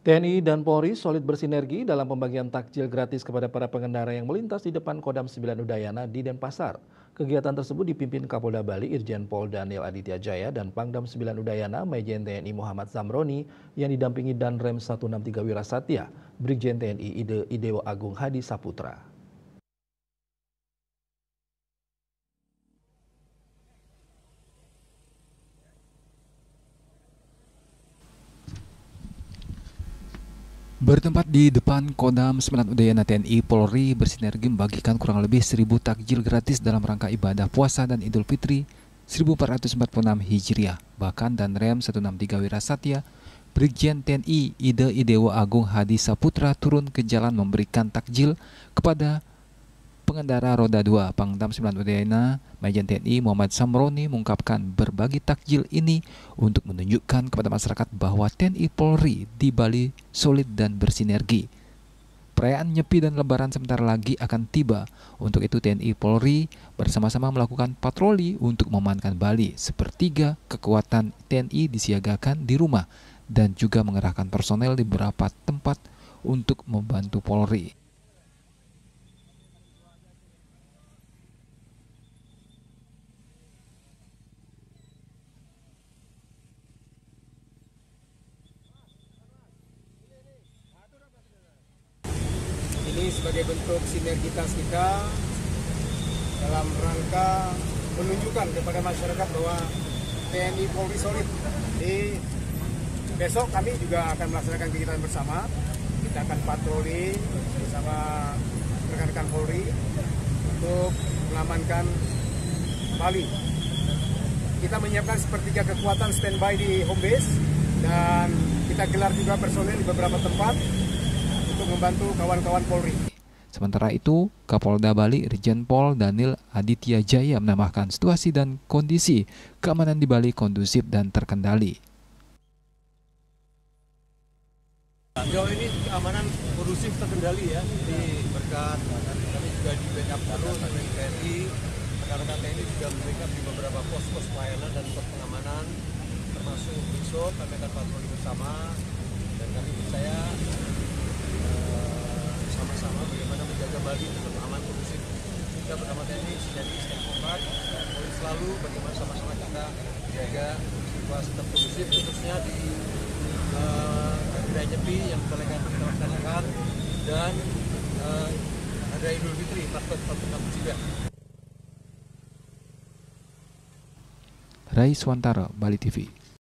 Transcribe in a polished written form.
TNI dan Polri solid bersinergi dalam pembagian takjil gratis kepada para pengendara yang melintas di depan Kodam 9 Udayana di Denpasar. Kegiatan tersebut dipimpin Kapolda Bali Irjen Pol Daniel Aditya Jaya dan Pangdam 9 Udayana Majen TNI Muhammad Zamroni yang didampingi Danrem 163 Wirasatya, Brigjen TNI Idewo Agung Hadi Saputra. Bertempat di depan Kodam 9 Udayana, TNI Polri bersinergi membagikan kurang lebih 1.000 takjil gratis dalam rangka ibadah puasa dan Idul Fitri 1446 Hijriah. Bahkan Danrem 163 Wirasatya, Brigjen TNI Idewo Agung Hadi Saputra turun ke jalan memberikan takjil kepada pengendara roda 2. Pangdam 9 Udayana Majen TNI Muhammad Zamroni mengungkapkan berbagi takjil ini untuk menunjukkan kepada masyarakat bahwa TNI Polri di Bali solid dan bersinergi. Perayaan Nyepi dan Lebaran sebentar lagi akan tiba. Untuk itu TNI Polri bersama-sama melakukan patroli untuk memankan Bali. Sepertiga kekuatan TNI disiagakan di rumah dan juga mengerahkan personel di beberapa tempat untuk membantu Polri. Ini sebagai bentuk sinergitas kita dalam rangka menunjukkan kepada masyarakat bahwa TNI Polri solid. Jadi besok kami juga akan melaksanakan kegiatan bersama. Kita akan patroli bersama rekan-rekan Polri untuk mengamankan Bali. Kita menyiapkan sepertiga kekuatan standby di home base dan kita gelar juga personel di beberapa tempat untuk membantu kawan-kawan Polri. Sementara itu, Kapolda Bali Irjen Pol Daniel Aditya Jaya menambahkan situasi dan kondisi keamanan di Bali kondusif dan terkendali. Sejauh ini keamanan kondusif terkendali ya, jadi berkat kami juga di backup terus dari TNI, rekan-rekan TNI juga membackup di beberapa pos-pos pelayanan dan pos pengamanan, termasuk besok kami akan patroli bersama dan kami percaya sama-sama bagaimana menjaga Bali tetap aman kondusif. Kita bersama TNI sinergi dan kompak, Polri selalu bagaimana sama-sama kita jaga situasi tetap kondusif, khususnya di Hari Nyepi yang kita laksanakan dan Hari Idul Fitri 1446 Hijriah. Rai Swantara, Bali TV.